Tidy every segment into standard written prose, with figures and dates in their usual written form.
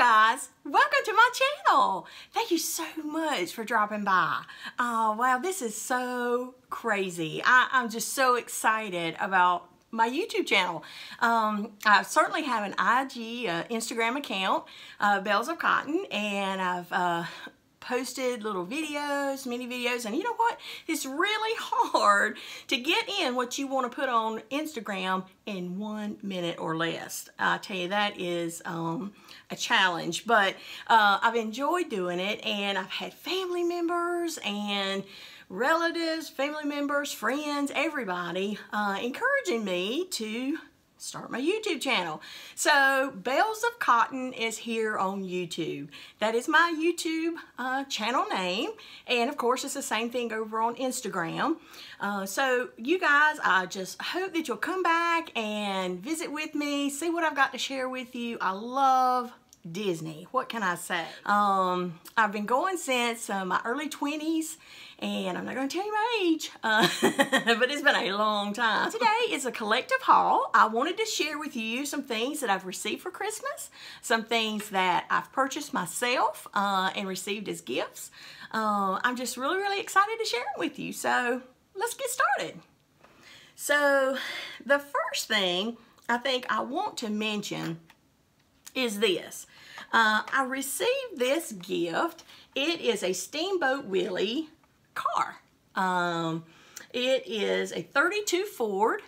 guys, welcome to my channel. Thank you so much for dropping by. Oh wow, this is so crazy. I'm just so excited about my YouTube channel. I certainly have an IG, Instagram account, Bells of Cotton, and I've posted little videos, mini videos, and you know what? It's really hard to get in what you want to put on Instagram in 1 minute or less. I tell you, that is a challenge, but I've enjoyed doing it, and I've had family members and relatives, family members, friends, everybody encouraging me to start my YouTube channel. So Bells of Cotton is here on YouTube. That is my YouTube channel name, and of course it's the same thing over on Instagram. So you guys, I just hope that you'll come back and visit with me, see what I've got to share with you. I love Disney. What can I say? I've been going since my early 20s, and I'm not going to tell you my age, but it's been a long time. Today is a collective haul. I wanted to share with you some things that I've received for Christmas, some things that I've purchased myself and received as gifts. I'm just really excited to share them with you, so let's get started. So the first thing I think I want to mention is this. I received this gift. It is a Steamboat Willie car. It is a 32 Ford,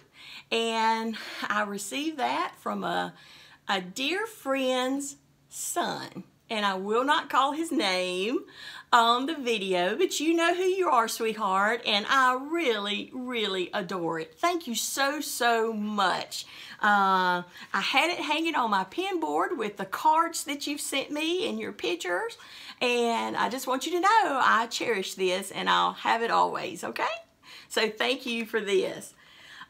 and I received that from a dear friend's son. And I will not call his name on the video, but you know who you are, sweetheart, and I really adore it. Thank you so much. I had it hanging on my pin board with the cards that you've sent me and your pictures, and I just want you to know I cherish this, and I'll have it always, okay? So thank you for this.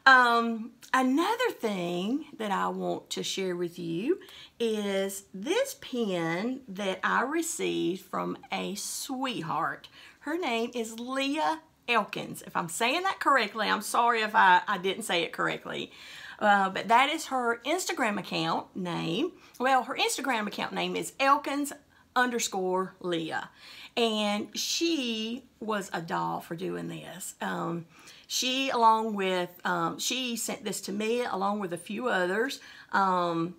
Another thing that I want to share with you is this pen that I received from a sweetheart. Her name is Leah Elkins. If I'm saying that correctly, I'm sorry if I didn't say it correctly. But that is her Instagram account name. Well, her Instagram account name is Elkins_Leah. And she was a doll for doing this. She sent this to me along with a few others. And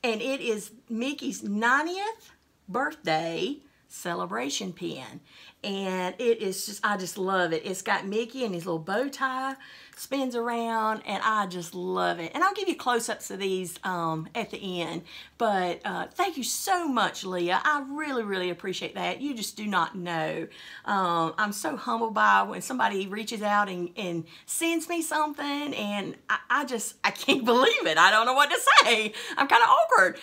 it is Mickey's 90th birthday celebration pen. And it is just, I just love it. It's got Mickey and his little bow tie spins around, and I just love it. And I'll give you close-ups of these at the end. But thank you so much, Leah. I really appreciate that. You just do not know. I'm so humbled by when somebody reaches out and sends me something, and I can't believe it. I don't know what to say. I'm kind of awkward.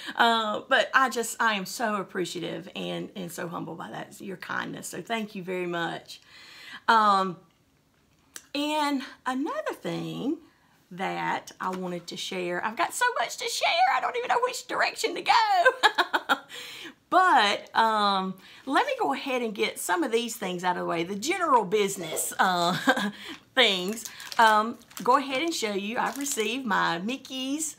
But I am so appreciative and so humbled by that, your kindness. So thank you very much. And another thing that I wanted to share, I've got so much to share, I don't even know which direction to go. But let me go ahead and get some of these things out of the way, the general business things. Go ahead and show you, I've received my Mickey's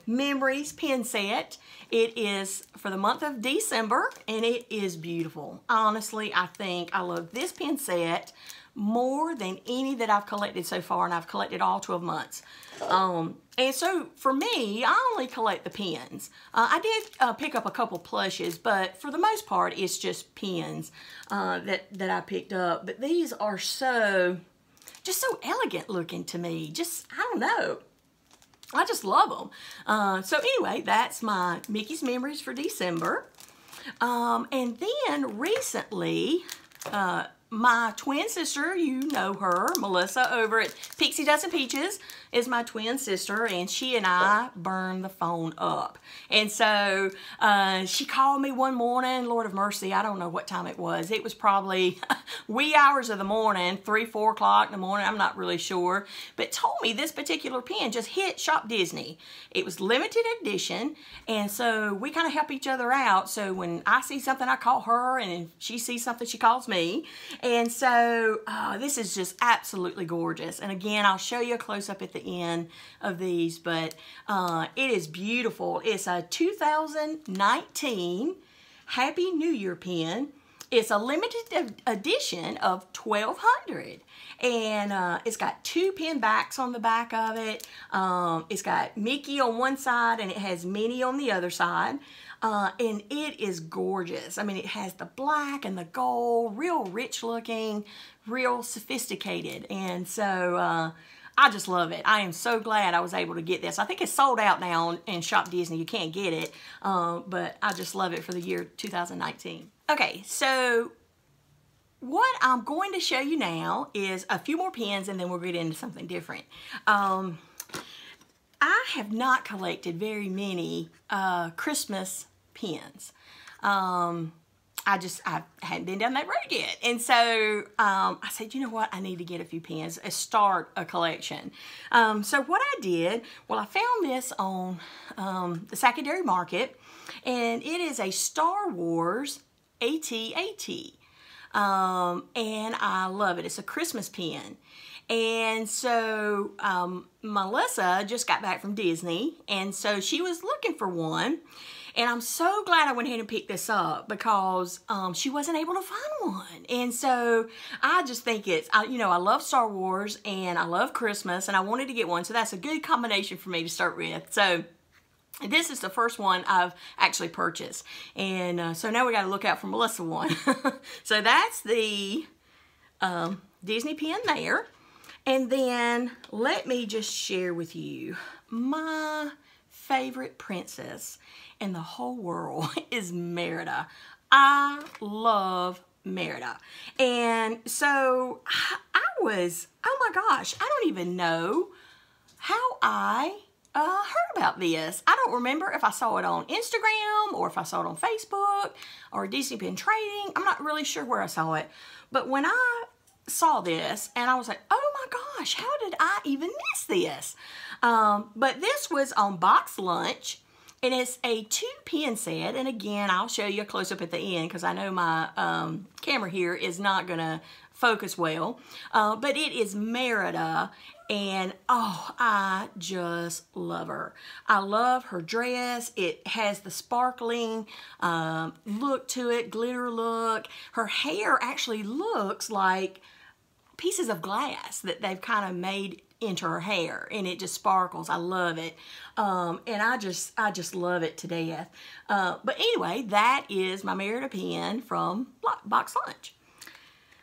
Memories pen set. It is for the month of December, and it is beautiful. Honestly, I think I love this pen set more than any that I've collected so far, and I've collected all 12 months. And so for me, I only collect the pens. I did pick up a couple plushes, but for the most part, it's just pens that I picked up. But these are just so elegant looking to me. I don't know. I just love them. So anyway, that's my Mickey's Memories for December. And then recently, my twin sister, you know her, Melissa over at Pixie Dust and Peaches, is my twin sister, and she and I burned the phone up. And so she called me one morning, Lord of mercy, I don't know what time it was. It was probably wee hours of the morning, 3, 4 o'clock in the morning, I'm not really sure, but told me this particular pen just hit Shop Disney. It was limited edition, and so we kind of help each other out. So when I see something, I call her, and if she sees something, she calls me. And so this is just absolutely gorgeous. And again, I'll show you a close-up at the end of these, but it is beautiful. It's a 2019 Happy New Year pen. It's a limited edition of 1,200. And it's got 2 pen backs on the back of it. It's got Mickey on one side and it has Minnie on the other side. And it is gorgeous. I mean, it has the black and the gold, real rich looking, real sophisticated. And so I just love it. I am so glad I was able to get this. I think it's sold out now in Shop Disney. You can't get it, but I just love it for the year 2019. Okay, so what I'm going to show you now is a few more pens and then we'll get into something different. I have not collected very many Christmas pens. I hadn't been down that road yet. And so I said, you know what? I need to get a few pens, start a collection. So what I did, well, I found this on the secondary market, and it is a Star Wars AT-AT. And I love it. It's a Christmas pen. And so Melissa just got back from Disney, and so she was looking for one. And I'm so glad I went ahead and picked this up because she wasn't able to find one. And so I just think it's, you know, I love Star Wars and I love Christmas and I wanted to get one. So that's a good combination for me to start with. So this is the first one I've actually purchased. And so now we got to look out for Melissa one. So that's the Disney pen there. And then let me just share with you my favorite princess in the whole world is Merida. I love Merida. And so I was, oh my gosh, I don't even know how I heard about this. I don't remember if I saw it on Instagram or if I saw it on Facebook or Disney Pen Trading. I'm not really sure where I saw it. But when I saw this and I was like, oh my gosh, how did I even miss this? But this was on Box Lunch, and it's a 2-pen set. And again, I'll show you a close-up at the end because I know my camera here is not going to focus well. But it is Merida, and oh, I just love her. I love her dress. It has the sparkling look to it, glitter look. Her hair actually looks like pieces of glass that they've kind of made into her hair, and it just sparkles. I love it. And I just love it to death. But anyway, that is my Merida pen from Box Lunch.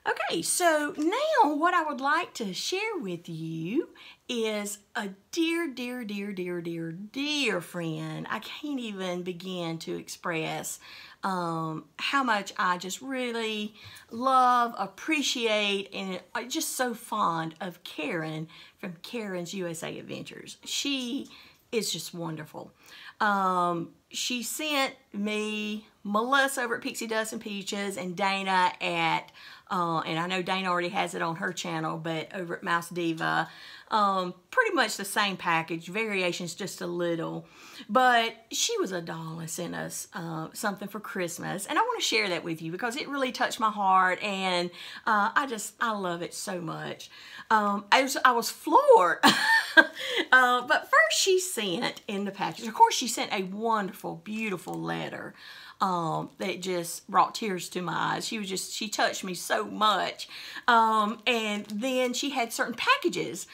Okay, so now what I would like to share with you is a dear, dear, dear, dear, dear, dear friend. I can't even begin to express how much I just really love, appreciate, and I'm just so fond of Karen from Karen's USA Adventures. She is just wonderful. She sent me Melissa over at Pixie Dust and Peaches and Dana at, and I know Dana already has it on her channel, but over at Mouse Diva, pretty much the same package, variations just a little. But she was a doll and sent us something for Christmas, and I want to share that with you because it really touched my heart, and I love it so much. I was floored. But first she sent in the package, of course she sent a wonderful, beautiful letter that just brought tears to my eyes. She touched me so much. And then she had certain packages,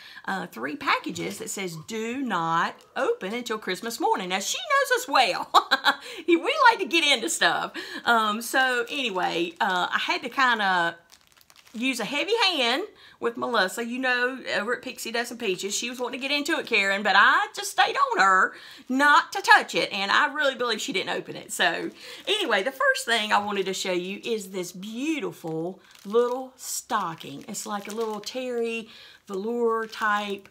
3 packages that says do not open until Christmas morning. Now she knows us well. We like to get into stuff. So anyway, I had to kind of use a heavy hand with Melissa, you know, over at Pixie Dust and Peaches. She was wanting to get into it, Karen, but I just stayed on her not to touch it, and I really believe she didn't open it. So anyway, the first thing I wanted to show you is this beautiful little stocking. It's like a little terry velour type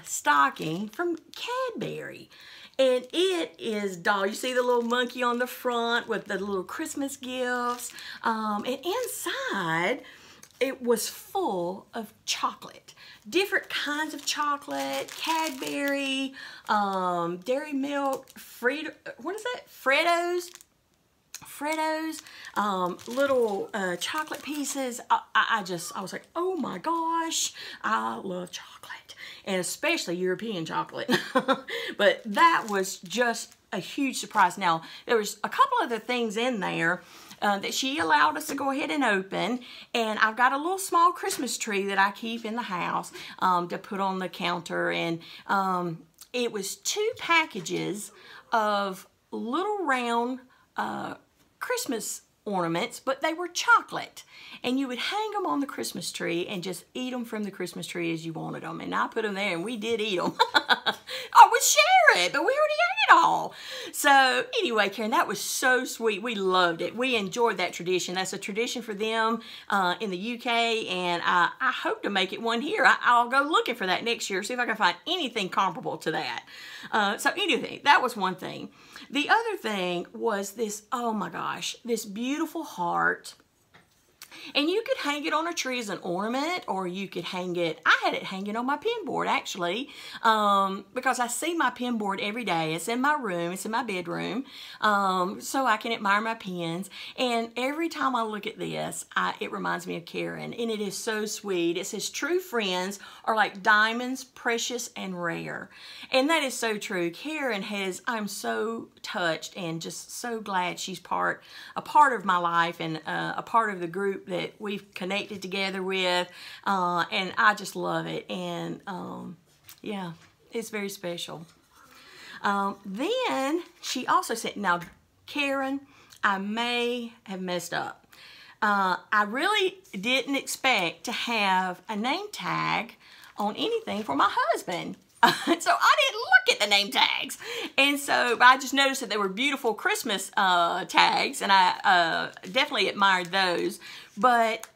stocking from Cadbury. And it is doll. You see the little monkey on the front with the little Christmas gifts. And inside, it was full of chocolate. Different kinds of chocolate, Cadbury, Dairy Milk, what is that? Alfredos, little chocolate pieces. I was like, oh my gosh, I love chocolate, and especially European chocolate. But that was just a huge surprise. Now, there was a couple other things in there that she allowed us to go ahead and open, and I've got a little small Christmas tree that I keep in the house to put on the counter, and it was 2 packages of little round Christmas ornaments, but they were chocolate, and you would hang them on the Christmas tree and just eat them from the Christmas tree as you wanted them. And I put them there, and we did eat them. I would share it, but we already ate it all. So anyway, Karen, that was so sweet. We loved it. We enjoyed that tradition. That's a tradition for them in the UK, and I hope to make it one here. I'll go looking for that next year, see if I can find anything comparable to that. So anyway, that was one thing. The other thing was this, oh my gosh, this beautiful heart. And you could hang it on a tree as an ornament, or you could hang it, I had it hanging on my pen board actually, because I see my pen board every day. It's in my room, it's in my bedroom, so I can admire my pens. And every time I look at this, it reminds me of Karen, and it is so sweet. It says, true friends are like diamonds, precious and rare. And that is so true. Karen I'm so touched and just so glad she's a part of my life, and a part of the group that we've connected together with, and I just love it. And yeah, it's very special. Then she also said, now Karen, I may have messed up. I really didn't expect to have a name tag on anything for my husband. So I didn't look at the name tags, and so I just noticed that they were beautiful Christmas tags, and I definitely admired those. But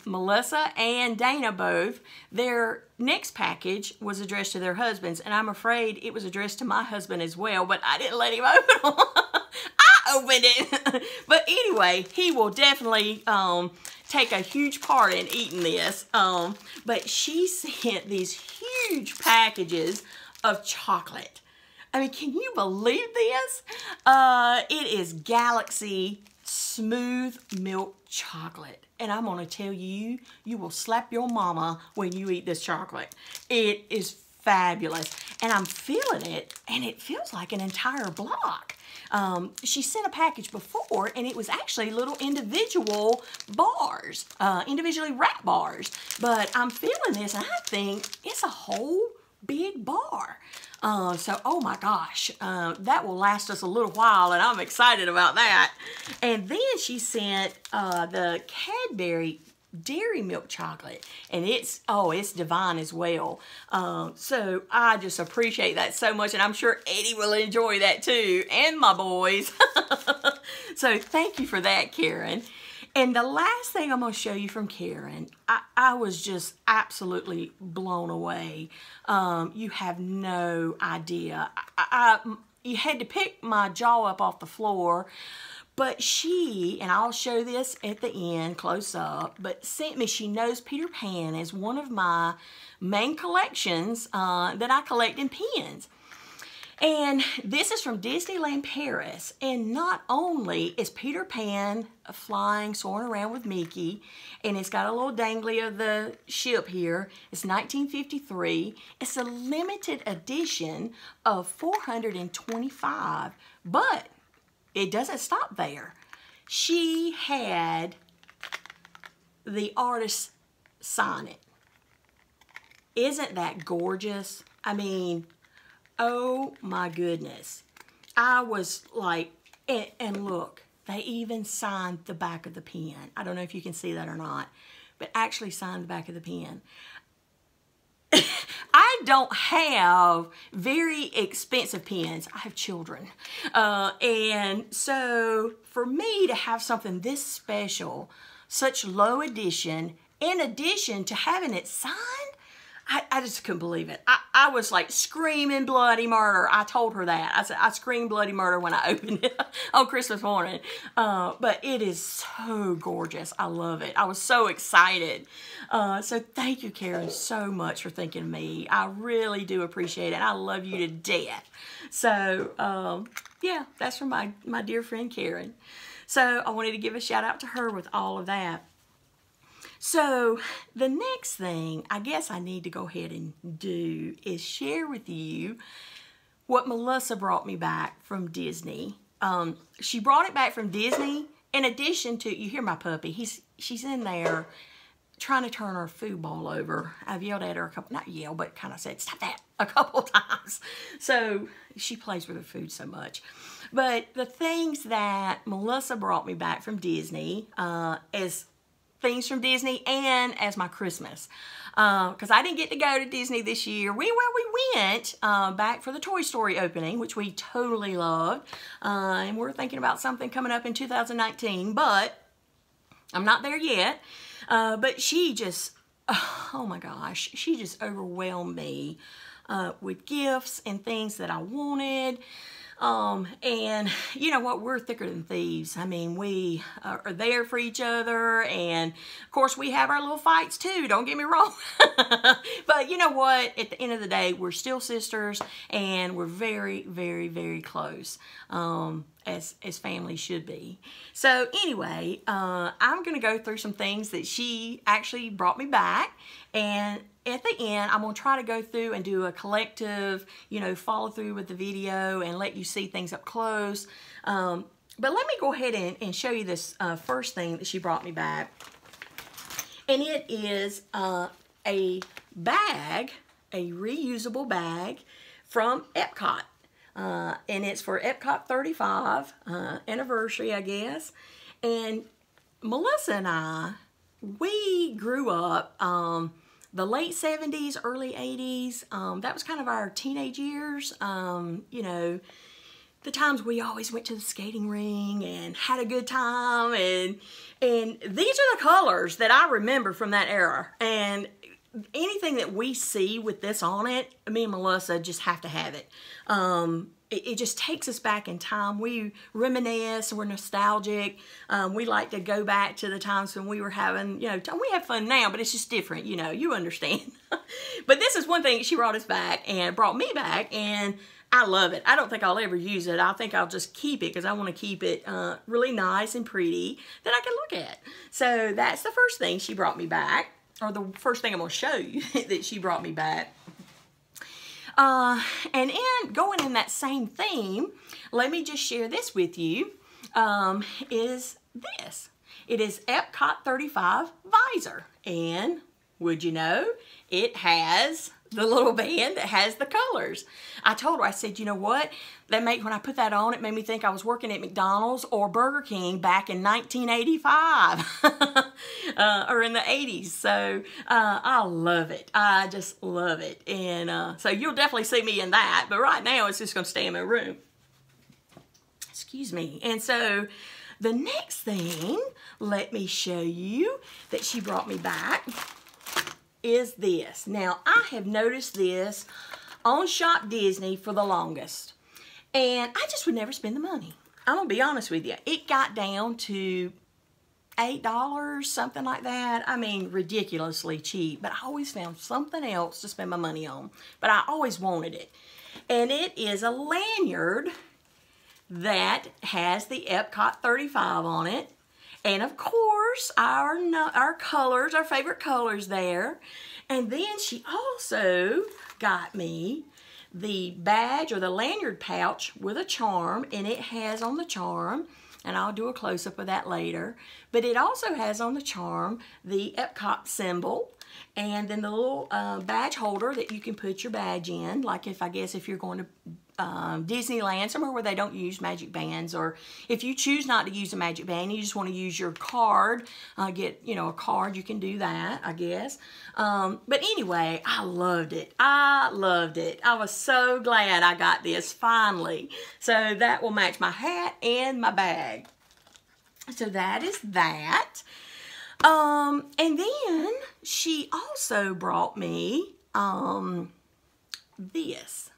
Melissa and Dana both, their next package was addressed to their husbands, and I'm afraid it was addressed to my husband as well, but I didn't let him open them. I opened it. But anyway, he will definitely take a huge part in eating this. But she sent these huge packages of chocolate. I mean, can you believe this? It is Galaxy smooth milk chocolate. And I'm going to tell you, you will slap your mama when you eat this chocolate. It is fabulous. And I'm feeling it, and it feels like an entire block. She sent a package before, and it was actually little individual bars, individually wrapped bars. But I'm feeling this, and I think it's a whole big bar. So, oh my gosh, that will last us a little while, and I'm excited about that. And then she sent the Cadbury dairy milk chocolate, and it's divine as well. So I just appreciate that so much, and I'm sure Eddie will enjoy that too, and my boys. So thank you for that, Karen. And the last thing I'm going to show you from Karen, I was just absolutely blown away. You have no idea. You had to pick my jaw up off the floor. But she, and I'll show this at the end, close up, but sent me, she knows Peter Pan is one of my main collections that I collect in pens. And this is from Disneyland Paris. And not only is Peter Pan flying, soaring around with Mickey, and it's got a little dangly of the ship here. It's 1953. It's a limited edition of 425, but it doesn't stop there. She had the artist sign it. Isn't that gorgeous? I mean, oh my goodness. I was like, and look, they even signed the back of the pen. I don't know if you can see that or not, but actually signed the back of the pen. I don't have very expensive pens. I have children. And so for me to have something this special, such low edition, in addition to having it signed, I just couldn't believe it. I was like screaming bloody murder. I told her that. I said, I screamed bloody murder when I opened it on Christmas morning. But it is so gorgeous. I love it. I was so excited. So thank you, Karen, so much for thinking of me. I really do appreciate it. I love you to death. So, yeah, that's from my dear friend, Karen. So I wanted to give a shout out to her with all of that. So the next thing I guess I need to go ahead and do is share with you what Melissa brought me back from Disney. She brought it back from Disney in addition to, you hear my puppy, she's in there trying to turn her food bowl over. I've yelled at her a couple, not yelled, but kind of said, stop that, a couple times. So she plays with her food so much. But the things that Melissa brought me back from Disney as things from Disney and as my Christmas. Because I didn't get to go to Disney this year. We went back for the Toy Story opening, which we totally loved. And we're thinking about something coming up in 2019, but I'm not there yet. But she just, oh my gosh, she just overwhelmed me with gifts and things that I wanted. And you know what, we're thicker than thieves. I mean, we are there for each other, and of course we have our little fights too, don't get me wrong. But you know what, at the end of the day, we're still sisters, and we're very, very, very close, as family should be. So anyway, I'm gonna go through some things that she actually brought me back, and at the end, I'm going to try to go through and do a collective, you know, follow through with the video and let you see things up close. But let me go ahead and show you this first thing that she brought me back. And it is a bag, a reusable bag from Epcot. And it's for Epcot 35 anniversary, I guess. And Melissa and I, we grew up the late 70s, early 80s. That was kind of our teenage years. You know, the times we always went to the skating ring and had a good time. And these are the colors that I remember from that era. And anything that we see with this on it, me and Melissa just have to have it. It just takes us back in time. We reminisce, we're nostalgic. We like to go back to the times when we were having, you know, we have fun now, but it's just different, you know, you understand. But this is one thing she brought us back and brought me back, and I love it. I don't think I'll ever use it. I think I'll just keep it because I want to keep it really nice and pretty that I can look at. So that's the first thing she brought me back, or the first thing I'm going to show you that she brought me back. And going in that same theme, let me just share this with you, is this. It is Epcot 35 visor. And would you know, it has the little band that has the colors. I told her, I said, you know what? When I put that on, it made me think I was working at McDonald's or Burger King back in 1985 or in the 80s. So I love it. I just love it. And so you'll definitely see me in that. But right now, it's just going to stay in my room. Excuse me. And so the next thing, let me show you that she brought me back, is this. Now, I have noticed this on Shop Disney for the longest, and I just would never spend the money. I'm gonna be honest with you. It got down to $8, something like that. I mean, ridiculously cheap, but I always found something else to spend my money on, but I always wanted it. And it is a lanyard that has the Epcot 35 on it. And of course, our colors, our favorite colors there. And then she also got me the badge or the lanyard pouch with a charm, and it has on the charm, and I'll do a close-up of that later, but it also has on the charm the Epcot symbol, and then the little badge holder that you can put your badge in, like if you're going to Disneyland, somewhere where they don't use magic bands, or if you choose not to use a magic band, you just want to use your card, get, you know, a card, you can do that, I guess. But anyway, I loved it. I loved it. I was so glad I got this finally. So that will match my hat and my bag. So that is that. And then she also brought me this.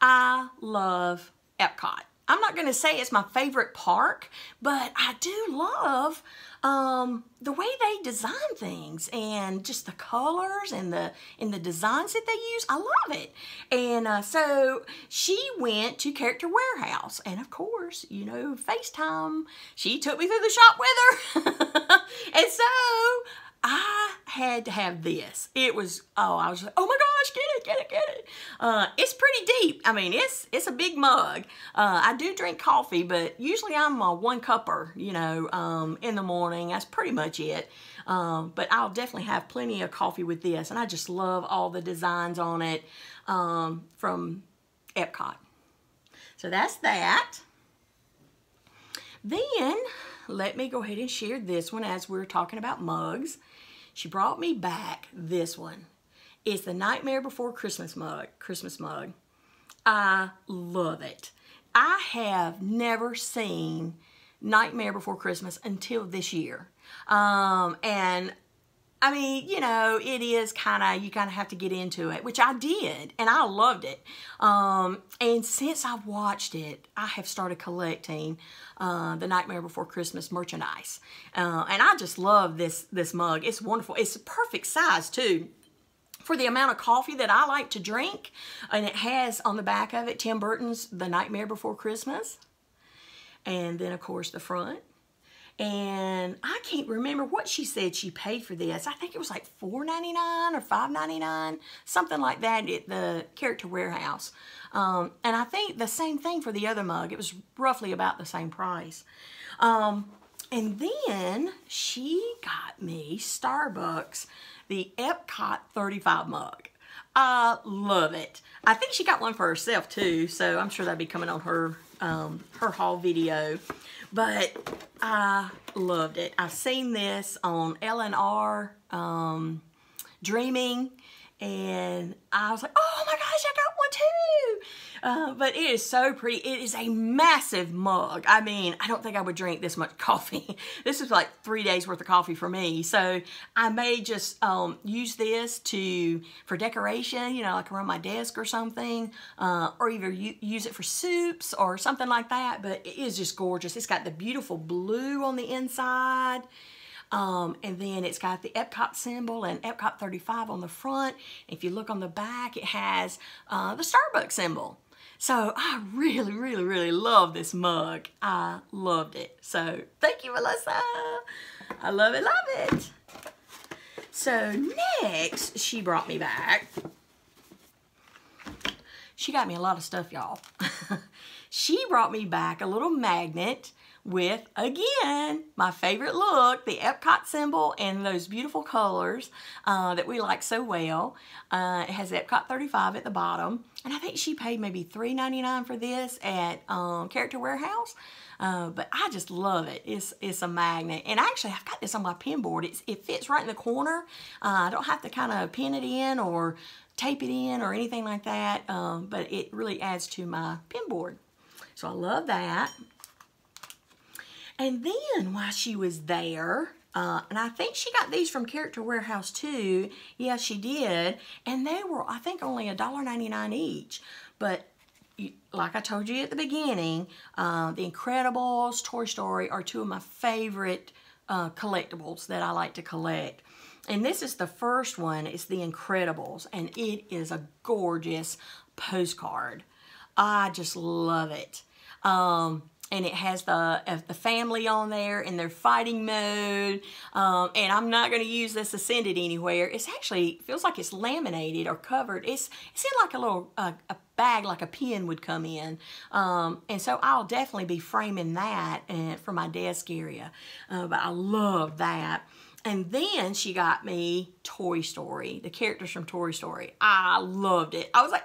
I love Epcot. I'm not going to say it's my favorite park, but I do love the way they design things and just the colors and the designs that they use. I love it. And so she went to Character Warehouse, and of course, you know, FaceTime. She took me through the shop with her, and so I had to have this. It was, I was like, oh my gosh, get it, get it, get it. It's pretty deep. I mean, it's a big mug. I do drink coffee, but usually I'm a one cupper, you know, in the morning. That's pretty much it. But I'll definitely have plenty of coffee with this. And I just love all the designs on it from Epcot. So that's that. Then let me go ahead and share this one as we're talking about mugs. She brought me back this one. It's the Nightmare Before Christmas mug. I love it. I have never seen Nightmare Before Christmas until this year. And I mean, you know, it is kind of, you kind of have to get into it, which I did, and I loved it. And since I've watched it, I have started collecting the Nightmare Before Christmas merchandise. And I just love this mug. It's wonderful. It's a perfect size, too, for the amount of coffee that I like to drink. And it has on the back of it, Tim Burton's The Nightmare Before Christmas. And then, of course, the front. And I can't remember what she said she paid for this. I think it was like $4.99 or $5.99, something like that at the Character Warehouse. And I think the same thing for the other mug. It was roughly about the same price. And then she got me Starbucks, the Epcot 35 mug. I love it. I think she got one for herself too, so I'm sure that'll be coming on her haul video. But I loved it. I've seen this on LNR Dreaming, and I was like, oh my gosh, I got one too. But it is so pretty. It is a massive mug. I mean, I don't think I would drink this much coffee. This is like 3 days worth of coffee for me. So I may just use this for decoration, you know, like around my desk or something, or either use it for soups or something like that. But it is just gorgeous. It's got the beautiful blue on the inside. And then it's got the Epcot symbol and Epcot 35 on the front. If you look on the back, it has the Starbucks symbol. So I really, really, really love this mug. I loved it. So thank you, Melissa. I love it, love it. So next, she brought me back. She got me a lot of stuff, y'all. She brought me back a little magnet with, again, my favorite look, the Epcot symbol and those beautiful colors that we like so well. It has Epcot 35 at the bottom. And I think she paid maybe $3.99 for this at Character Warehouse. But I just love it. It's a magnet. And actually, I've got this on my pin board. It fits right in the corner. I don't have to kind of pin it in or tape it in or anything like that. But it really adds to my pin board. So I love that. And then while she was there, and I think she got these from Character Warehouse too. Yeah, she did. And they were, I think, only $1.99 each. But like I told you at the beginning, The Incredibles, Toy Story are two of my favorite collectibles that I like to collect. And this is the first one. It's The Incredibles. And it is a gorgeous postcard. I just love it. And it has the family on there in their fighting mode. And I'm not going to use this to send it anywhere. It's actually, feels like it's laminated or covered. It's in like a little a bag, like a pen would come in. And so I'll definitely be framing that for my desk area. But I love that. And then she got me Toy Story, the characters from Toy Story. I loved it. I was like,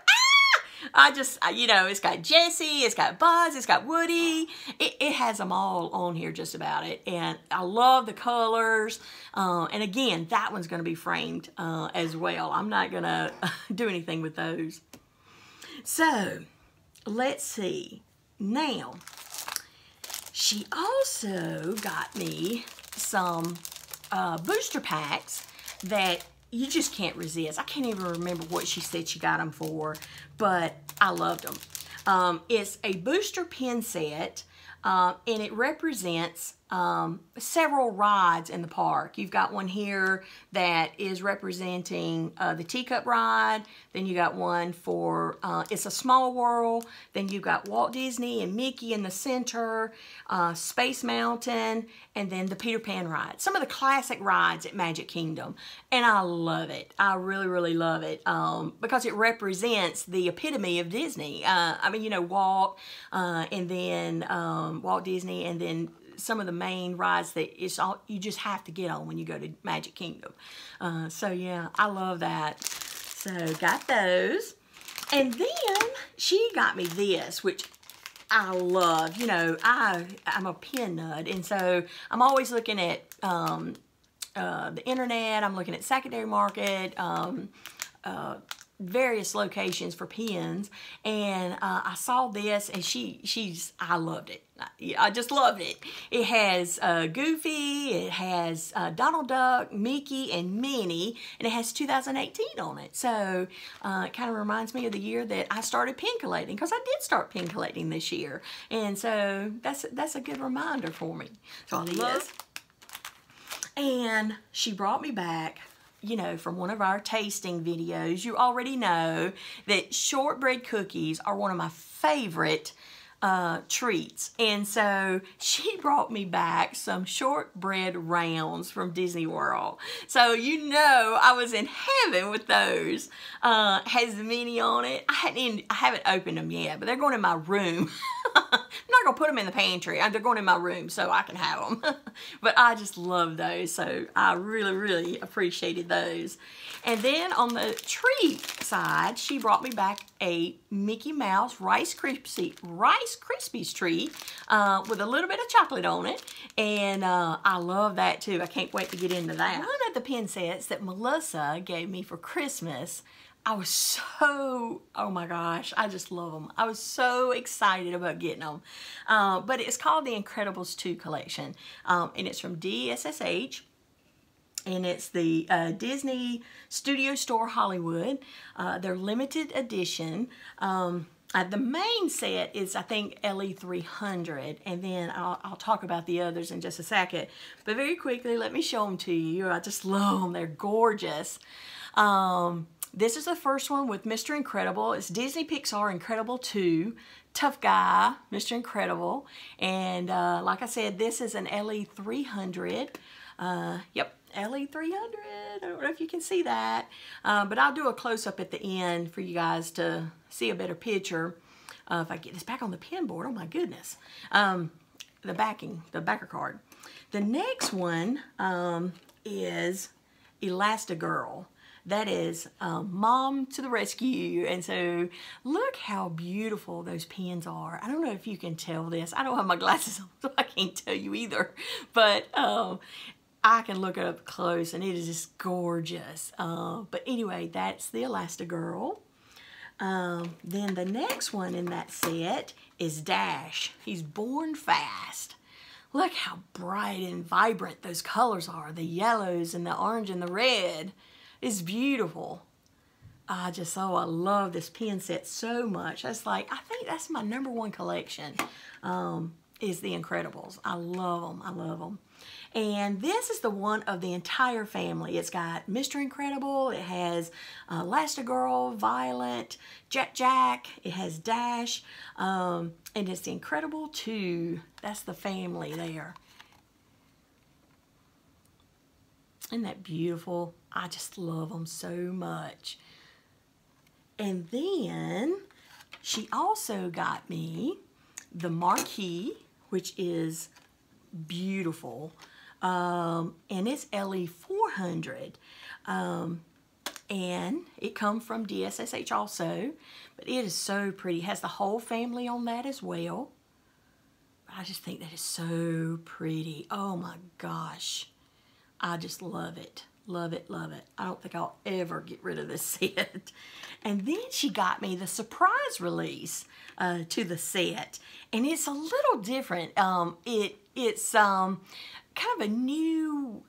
you know, it's got Jessie, it's got Buzz, it's got Woody. It has them all on here, just about it. And I love the colors. And again, that one's going to be framed as well. I'm not going to do anything with those. So, let's see. Now, she also got me some booster packs that you just can't resist. I can't even remember what she said she got them for, but I loved them. It's a booster pin set, and it represents several rides in the park. You've got one here that is representing the teacup ride. Then you got one for It's a Small World. Then you've got Walt Disney and Mickey in the center, Space Mountain, and then the Peter Pan ride. Some of the classic rides at Magic Kingdom. And I love it. I really, really love it because it represents the epitome of Disney. I mean, you know, Walt and then Walt Disney, and then some of the main rides that it's all you just have to get on when you go to Magic Kingdom. So yeah, I love that. So got those. And then she got me this, which I love. You know, I'm a pin nut, and so I'm always looking at the internet. I'm looking at secondary market, various locations for pins, and I saw this, and I loved it. I just loved it. It has Goofy, it has Donald Duck, Mickey, and Minnie, and it has 2018 on it. So it kind of reminds me of the year that I started pin collating, because I did start pin collating this year, and so that's a good reminder for me. So I love. And she brought me back, you know, from one of our tasting videos. You already know that shortbread cookies are one of my favorite treats. And so she brought me back some shortbread rounds from Disney World. So you know I was in heaven with those. Has the Minnie on it. I haven't opened them yet, but they're going in my room. I'm not going to put them in the pantry. They're going in my room so I can have them. But I just love those. So I really, really appreciated those. And then on the treat side, she brought me back a Mickey Mouse Rice Krispies treat with a little bit of chocolate on it. And I love that too. I can't wait to get into that. One of the pin sets that Melissa gave me for Christmas, I was so, oh my gosh, I just love them. I was so excited about getting them. But it's called the Incredibles 2 collection. And it's from DSSH. And it's the Disney Studio Store Hollywood. They're limited edition. The main set is, I think, LE300. And then I'll talk about the others in just a second. But very quickly, let me show them to you. I just love them. They're gorgeous. This is the first one with Mr. Incredible. It's Disney Pixar Incredible 2. Tough guy, Mr. Incredible. And like I said, this is an LE300. Yep, LE300. I don't know if you can see that. But I'll do a close-up at the end for you guys to see a better picture. If I get this back on the pin board, oh my goodness. The backer card. The next one is Elastigirl. That is Mom to the Rescue. And so look how beautiful those pins are. I don't know if you can tell this. I don't have my glasses on, so I can't tell you either. But I can look it up close, and it is just gorgeous. But anyway, that's the Elastigirl. Then the next one in that set is Dash. He's Born Fast. Look how bright and vibrant those colors are. The yellows and the orange and the red. It's beautiful. I love this pin set so much. I think that's my #1 collection, is the Incredibles. I love them. I love them. And this is the one of the entire family. It's got Mr. Incredible. It has Elastigirl, Violet, Jack. It has Dash. And it's the Incredible 2. That's the family there. Isn't that beautiful? I just love them so much. And then she also got me the Marquee, which is beautiful. And it's LE400. And it comes from DSSH also. But it is so pretty. It has the whole family on that as well. I just think that is so pretty. Oh my gosh. I just love it. Love it, love it. I don't think I'll ever get rid of this set. And then she got me the surprise release to the set. And it's a little different. It's kind of a new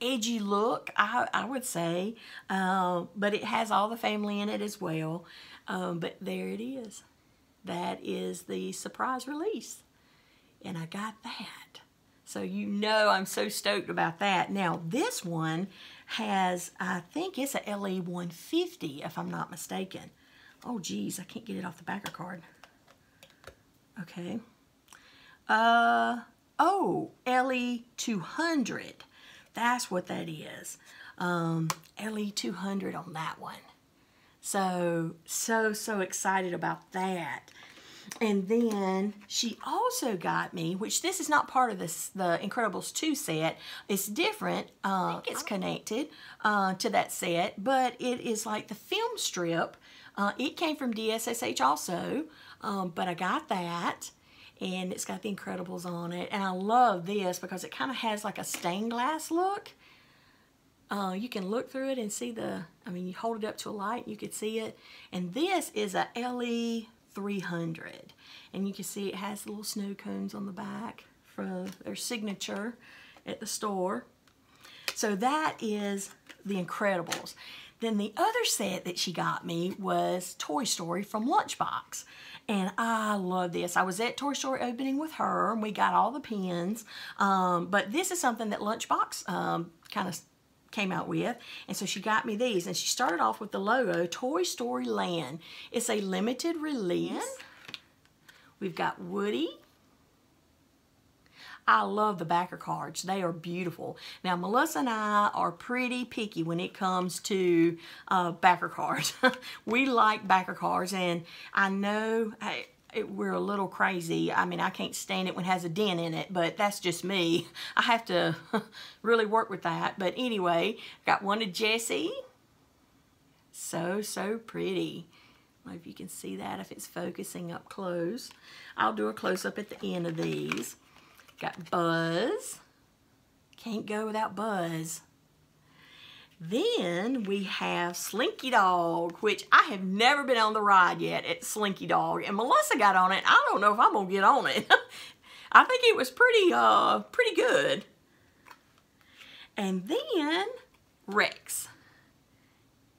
edgy look, I would say, but it has all the family in it as well. But there it is. That is the surprise release, and I got that. So you know I'm so stoked about that. Now this one has, I think it's a LE 150 if I'm not mistaken. Oh geez, I can't get it off the backer card. Okay. Oh, LE 200. That's what that is. LE 200 on that one. So excited about that. And then she also got me, which this is not part of this, the Incredibles 2 set. It's different. I think it's connected to that set, but it is like the film strip. It came from DSSH also, but I got that. And it's got the Incredibles on it. And I love this because it kind of has like a stained glass look. You can look through it and see the, I mean, you hold it up to a light and you can see it. And this is a LE 300. And you can see it has little snow cones on the back for their signature at the store. So that is the Incredibles. Then the other set that she got me was Toy Story from Lunchbox. And I love this. I was at Toy Story opening with her, and we got all the pins. But this is something that Lunchbox kind of came out with. And so she got me these. And she started off with the logo, Toy Story Land. It's a limited release. We've got Woody. I love the backer cards. They are beautiful. Now, Melissa and I are pretty picky when it comes to backer cards. We like backer cards, and I know we're a little crazy. I mean, I can't stand it when it has a dent in it, but that's just me. I have to really work with that. But anyway, got one of Jessie. So pretty. I don't know if you can see that, if it's focusing up close. I'll do a close-up at the end of these. Got Buzz. Can't go without Buzz. Then we have Slinky Dog, which I have never been on the ride yet at Slinky Dog. And Melissa got on it. I don't know if I'm going to get on it. I think it was pretty good. And then Rex.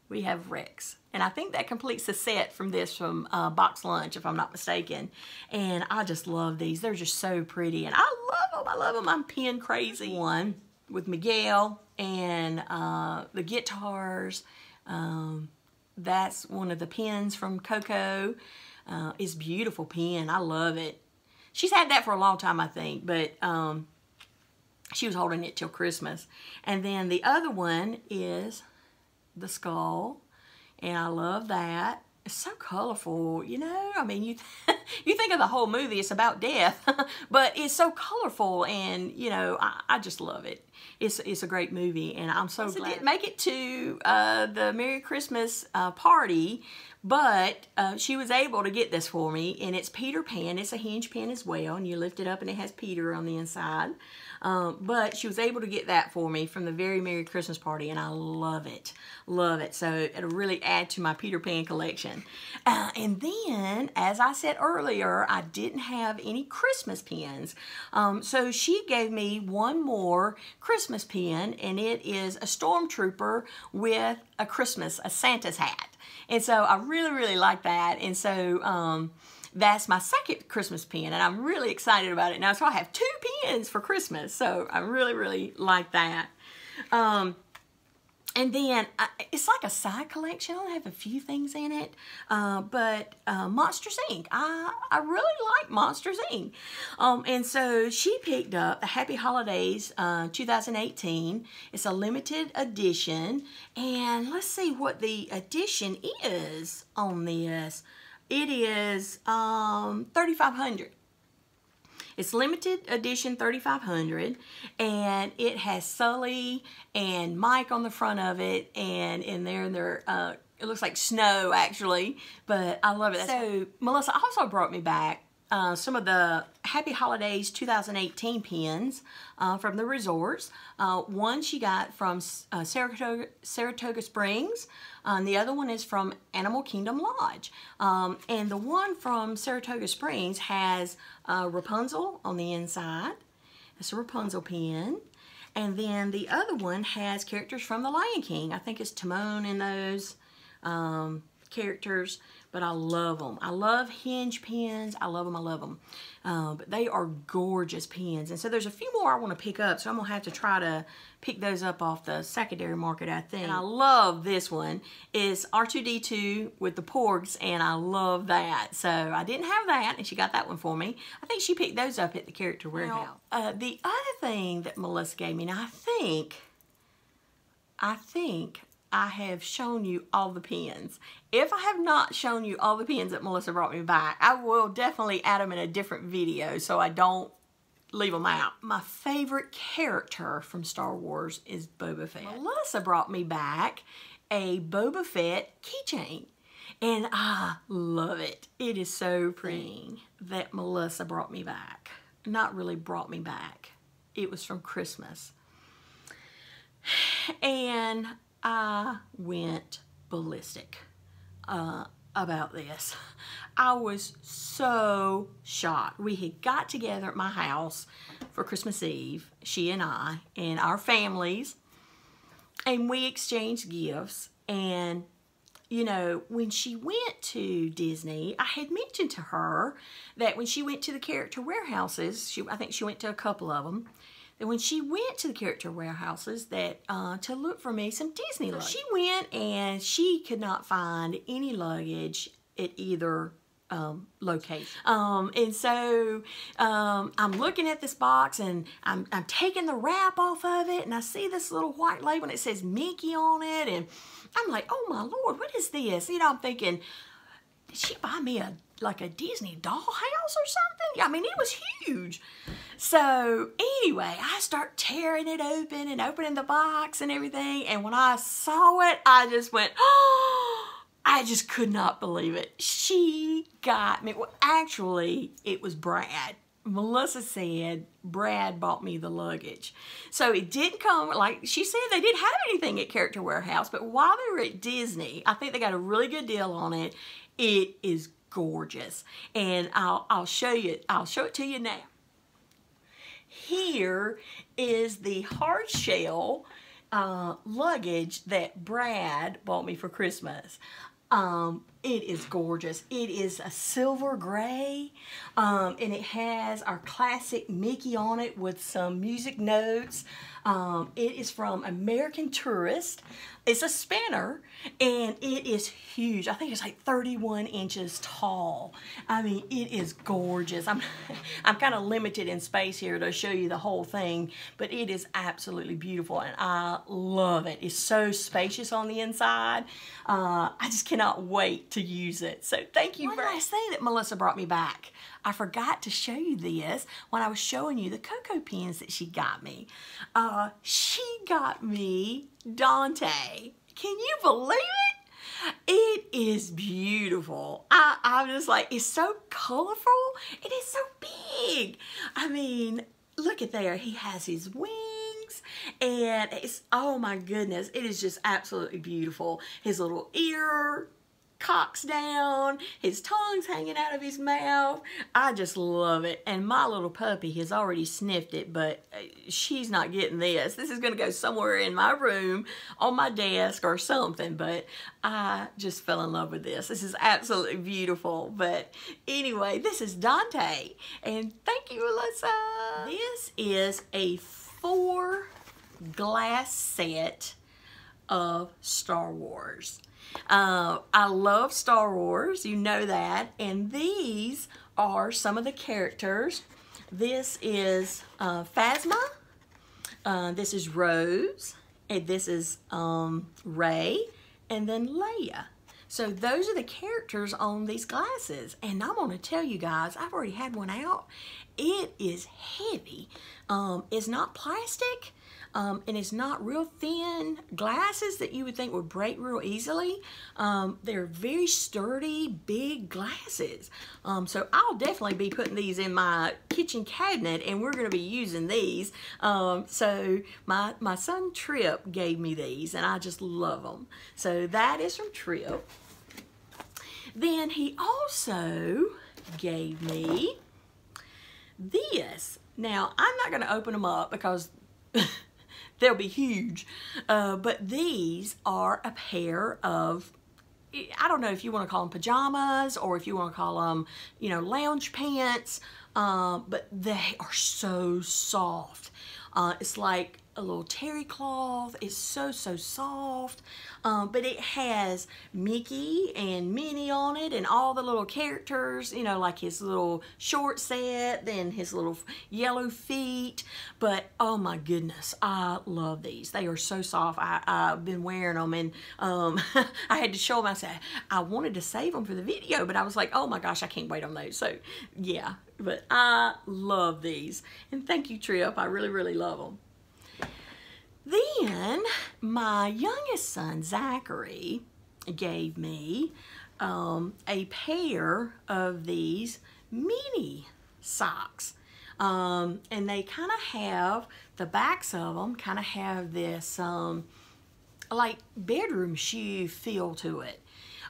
We have Rex. And I think that completes the set from this from Box Lunch, if I'm not mistaken. And I just love these. They're just so pretty. And I love them. I love them. I'm pin crazy. One with Miguel and the guitars. That's one of the pins from Coco. It's a beautiful pin. I love it. She's had that for a long time, I think. But she was holding it till Christmas. And then the other one is the skull. And I love that. It's so colorful, you know. I mean, you think of the whole movie, it's about death, but it's so colorful, and you know, I just love it. It's a great movie, and I'm so glad. Didn't make it to the Merry Christmas party, but she was able to get this for me, and it's Peter Pan. It's a hinge pin as well, and you lift it up, and it has Peter on the inside. But she was able to get that for me from the very Merry Christmas party, and I love it. Love it. So it'll really add to my Peter Pan collection. And then, as I said earlier, I didn't have any Christmas pins. So she gave me one more Christmas pin, and it is a Stormtrooper with a Santa's hat. And so I really like that. And so that's my second Christmas pin, and I'm really excited about it now. So I have 2 pins for Christmas, so I really like that. And then it's like a side collection. I only have a few things in it, but Monsters, Inc. I really like Monsters, Inc. And so she picked up the Happy Holidays 2018. It's a limited edition, and let's see what the edition is on this. It is 3,500. It's limited edition 3,500, and it has Sully and Mike on the front of it, and in there it looks like snow actually, but I love it. So Melissa also brought me back some of the Happy Holidays 2018 pins from the resorts. One she got from Saratoga Springs, and the other one is from Animal Kingdom Lodge. And the one from Saratoga Springs has Rapunzel on the inside. That's a Rapunzel pen. And then the other one has characters from The Lion King. I think it's Timon in those characters, but I love them. I love hinge pens. I love them. I love them. But they are gorgeous pens. And so there's a few more I want to pick up, so I'm going to have to try to pick those up off the secondary market, I think. And I love this one. It's R2-D2 with the porgs, and I love that. So I didn't have that, and she got that one for me. I think she picked those up at the Character Warehouse. The other thing that Melissa gave me, and I think I have shown you all the pens. If I have not shown you all the pens that Melissa brought me back, I will definitely add them in a different video so I don't leave them out. My favorite character from Star Wars is Boba Fett. Melissa brought me back a Boba Fett keychain, and I love it. It is so pretty that Melissa brought me back. Not really brought me back. It was from Christmas. And I went ballistic about this. I was so shocked. We had got together at my house for Christmas Eve, she and I, and our families, and we exchanged gifts. And, you know, when she went to Disney, I had mentioned to her that when she went to the Character Warehouses, I think she went to a couple of them, that when she went to the Character Warehouses that to look for me some Disney luggage. She went and she could not find any luggage at either location. And so I'm looking at this box, and I'm taking the wrap off of it, and I see this little white label and it says Mickey on it, and I'm like, oh my Lord, what is this? You know, I'm thinking, did she buy me like a Disney dollhouse or something? I mean, it was huge. So anyway, I start tearing it open and opening the box and everything. And when I saw it, I just went, oh, I just could not believe it. She got me. Well, actually, it was Brad. Melissa said Brad bought me the luggage. So it didn't come, like she said, they didn't have anything at Character Warehouse, but while they were at Disney, I think they got a really good deal on it. It is gorgeous. And I'll show you, I'll show it to you now. Here is the hard shell luggage that Brad bought me for Christmas. It is gorgeous. It is a silver gray, and it has our classic Mickey on it with some music notes. It is from American Tourist. It's a spinner, and it is huge. I think it's like 31 inches tall. I mean, it is gorgeous. I'm kind of limited in space here to show you the whole thing, but it is absolutely beautiful, and I love it. It's so spacious on the inside. I just cannot wait to use it. So thank you. One last thing that Melissa brought me back. I forgot to show you this when I was showing you the cocoa pens that she got me. She got me Dante. Can you believe it? It is beautiful. I'm just like, it's so colorful. It is so big. I mean, look at there. He has his wings, and it's, oh my goodness, it is just absolutely beautiful. His little ear cocks down, his tongue's hanging out of his mouth. I just love it. And my little puppy has already sniffed it, but she's not getting this. This is going to go somewhere in my room, on my desk or something, but I just fell in love with this. This is absolutely beautiful. But anyway, this is Dante, and thank you, Melissa. This is a 4 glass set of Star Wars. I love Star Wars, you know that, and these are some of the characters. This is Phasma, this is Rose, and this is Rey, and then Leia. So those are the characters on these glasses, and I'm going to tell you guys, I've already had one out. It is heavy. It's not plastic. And it's not real thin glasses that you would think would break real easily. They're very sturdy, big glasses. So I'll definitely be putting these in my kitchen cabinet, and we're going to be using these. So my son Trip gave me these, and I just love them. So that is from Trip. Then he also gave me this. Now, I'm not going to open them up because they'll be huge, but these are a pair of, I don't know if you want to call them pajamas or if you want to call them, you know, lounge pants, but they are so soft. It's like a little terry cloth. It's so soft, but it has Mickey and Minnie on it and all the little characters, you know, like his little short set, then his little yellow feet. But oh my goodness, I love these. They are so soft. I've been wearing them, and I had to show them. I said I wanted to save them for the video, but I was like, oh my gosh, I can't wait on those. So yeah, but I love these, and thank you, Trip. I really love them. Then my youngest son, Zachary, gave me a pair of these mini socks. And they kind of have, the backs of them kind of have this like bedroom shoe feel to it.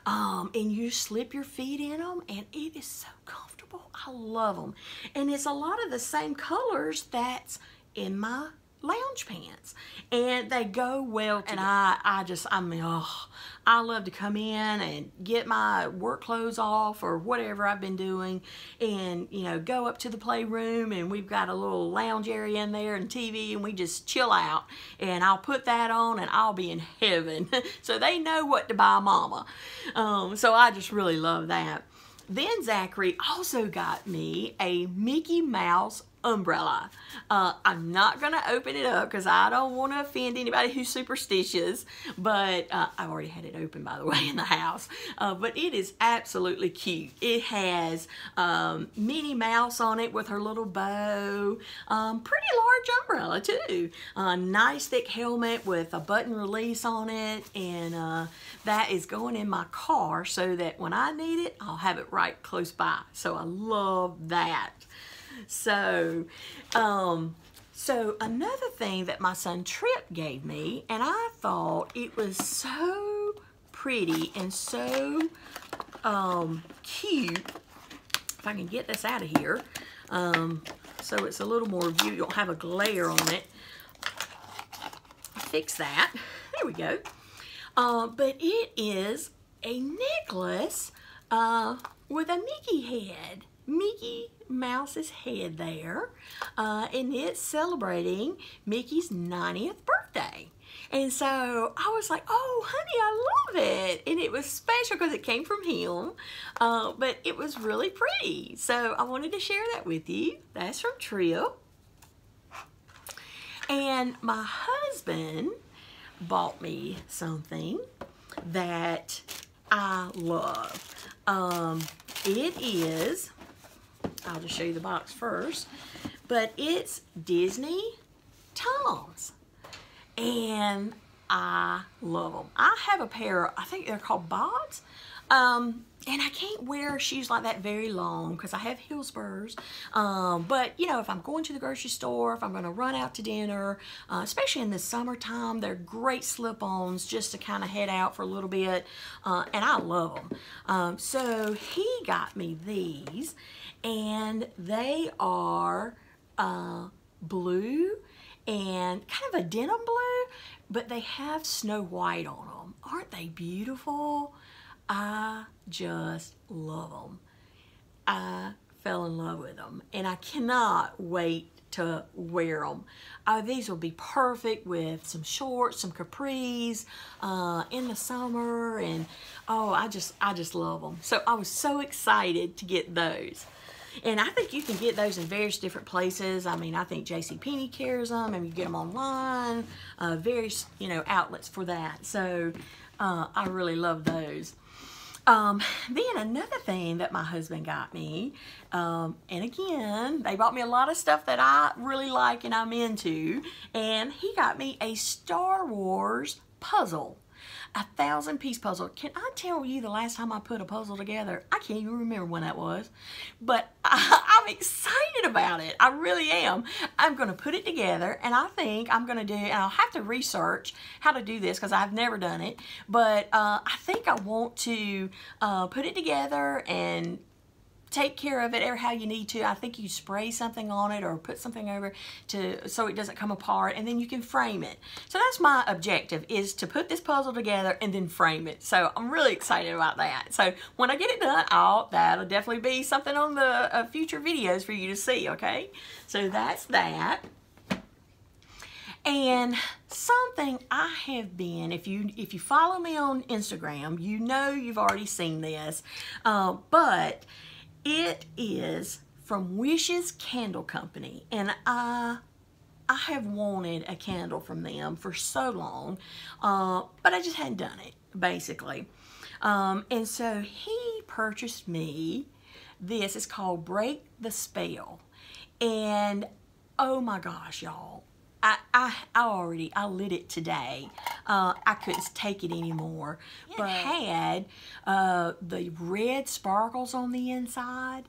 And you slip your feet in them, and it is so comfortable. I love them. And it's a lot of the same colors that's in my lounge pants, and they go well together. And I mean, oh, I love to come in and get my work clothes off or whatever I've been doing, and you know, go up to the playroom, and we've got a little lounge area in there and TV, and we just chill out, and I'll put that on and I'll be in heaven. So they know what to buy mama. So I just really love that. Then Zachary also got me a Mickey Mouse umbrella. I'm not going to open it up because I don't want to offend anybody who's superstitious, but I've already had it open, by the way, in the house. But it is absolutely cute. It has Minnie Mouse on it with her little bow. Pretty large umbrella too. Nice thick helmet with a button release on it, and that is going in my car so that when I need it, I'll have it right close by. So I love that. So, so another thing that my son Trip gave me, and I thought it was so pretty and so cute. If I can get this out of here, so it's a little more view. You don't have a glare on it. Fix that. There we go. But it is a necklace with a Mickey head. Mickey Mouse's head there, and it's celebrating Mickey's 90th birthday. And so I was like, oh honey, I love it. And it was special because it came from him, but it was really pretty. So I wanted to share that with you. That's from Trip. And my husband bought me something that I love. It is, I'll just show you the box first, but it's Disney Toms, and I love them. I have a pair, I think they're called Bobs, and I can't wear shoes like that very long because I have heel spurs, but you know, if I'm going to the grocery store, if I'm going to run out to dinner, especially in the summertime, they're great slip-ons just to kind of head out for a little bit, and I love them. So he got me these, and they are blue and kind of a denim blue, but they have Snow White on them. Aren't they beautiful? I just love them. I fell in love with them, and I cannot wait to wear them. These will be perfect with some shorts, some capris in the summer, and oh, I just love them. So I was so excited to get those. And I think you can get those in various different places. I mean, I think JCPenney carries them, and you get them online, various, you know, outlets for that. So I really love those. Then another thing that my husband got me, and again, they bought me a lot of stuff that I really like and I'm into, and he got me a Star Wars puzzle. A 1,000-piece puzzle. Can I tell you the last time I put a puzzle together? I can't even remember when that was. But I'm excited about it. I really am. I'm going to put it together, and I think I'm going to do, and I'll have to research how to do this because I've never done it. But I think I want to put it together and take care of it or how you need to. I think you spray something on it or put something over so it doesn't come apart, and then you can frame it. So that's my objective, is to put this puzzle together and then frame it. So I'm really excited about that. So when I get it done, that'll definitely be something on the future videos for you to see, okay? So that's that. And something I have been, if you follow me on Instagram, you know you've already seen this, but it is from Wishes Candle Company, and I have wanted a candle from them for so long, but I just hadn't done it, basically. And so he purchased me this. It's called Break the Spell, and oh my gosh, y'all. I lit it today. I couldn't take it anymore. It had the red sparkles on the inside,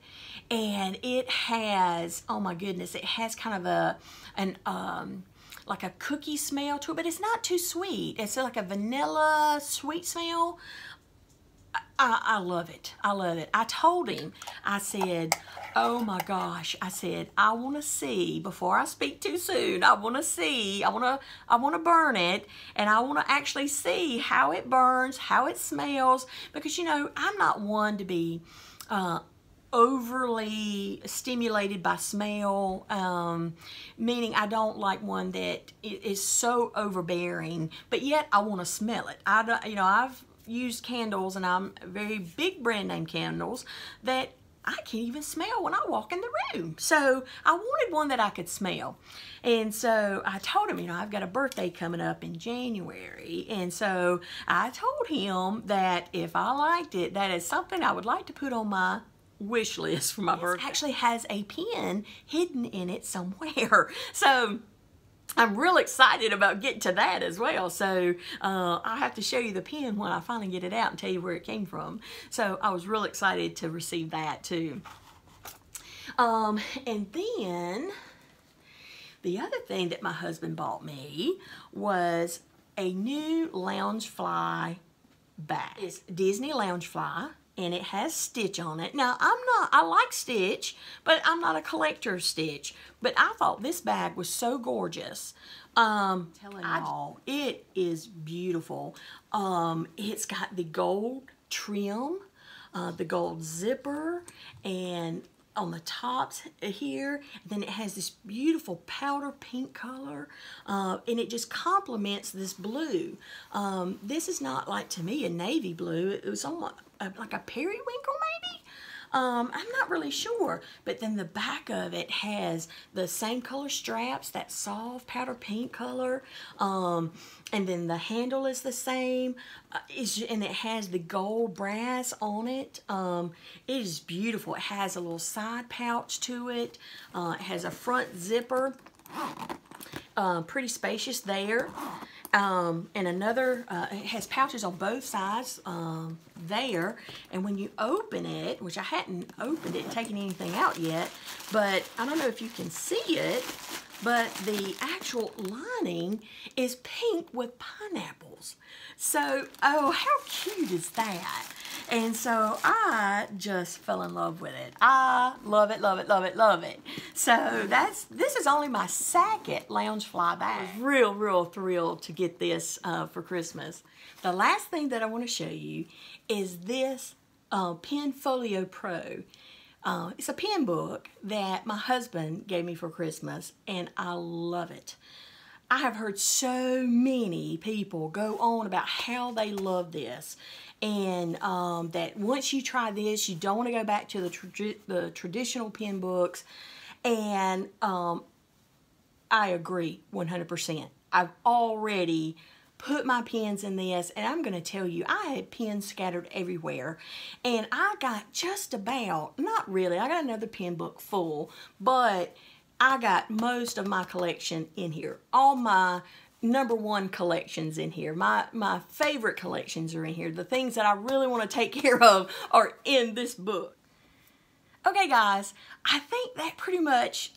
and it has, oh my goodness, it has kind of like a cookie smell to it, but it's not too sweet. It's like a vanilla sweet smell. I love it. I love it. I told him, I said, oh my gosh, I said, I want to see, before I speak too soon, I want to see, I want to burn it, and I want to actually see how it burns, how it smells, because, you know, I'm not one to be overly stimulated by smell, meaning I don't like one that is so overbearing, but yet I want to smell it. I've used candles, and I'm very big brand name candles that I can't even smell when I walk in the room. So I wanted one that I could smell. And so I told him, you know, I've got a birthday coming up in January. And so I told him that if I liked it, that is something I would like to put on my wish list for my birthday. It actually has a pin hidden in it somewhere. So I'm real excited about getting to that as well. So I'll have to show you the pin when I finally get it out and tell you where it came from. So I was real excited to receive that too. And then the other thing that my husband bought me was a new Loungefly bag. It's Disney Loungefly, and it has Stitch on it. Now, I like Stitch, but I'm not a collector of Stitch. But I thought this bag was so gorgeous. Telling y'all, it is beautiful. It's got the gold trim, the gold zipper, and on the tops here, and then it has this beautiful powder pink color, and it just complements this blue. This is not, like, to me, a navy blue. It was almost like a periwinkle maybe. I'm not really sure, but then the back of it has the same color straps, that soft powder pink color, and then the handle is the same, and it has the gold brass on it. It is beautiful. It has a little side pouch to it. It has a front zipper, pretty spacious there. And another, it has pouches on both sides there, and when you open it, which I hadn't opened it and taken anything out yet, but I don't know if you can see it, but the actual lining is pink with pineapples. So, oh, how cute is that? And so I just fell in love with it. I love it, love it, love it, love it. So this is only my second Loungefly bag. I was real thrilled to get this for Christmas. The last thing that I want to show you is this Pen Folio Pro. It's a pen book that my husband gave me for Christmas, and I love it. I have heard so many people go on about how they love this, and that once you try this, you don't want to go back to the traditional pen books. And I agree 100%. I've already put my pens in this, and I'm going to tell you, I had pens scattered everywhere, and I got just about, not really, I got another pen book full, but I got most of my collection in here. All my #1 collections in here. My favorite collections are in here. The things that I really want to take care of are in this book. Okay guys, I think that pretty much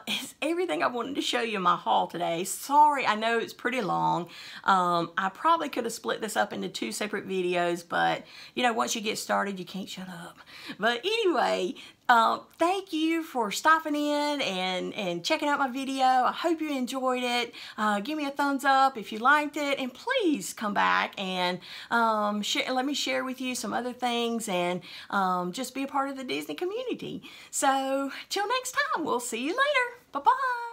is everything I wanted to show you in my haul today. Sorry, I know it's pretty long. I probably could have split this up into 2 separate videos, but you know, once you get started, you can't shut up. But anyway, thank you for stopping in and checking out my video. I hope you enjoyed it. Give me a thumbs up if you liked it, and please come back and let me share with you some other things, and just be a part of the Disney community. So till next time, we'll see you later. Bye-bye.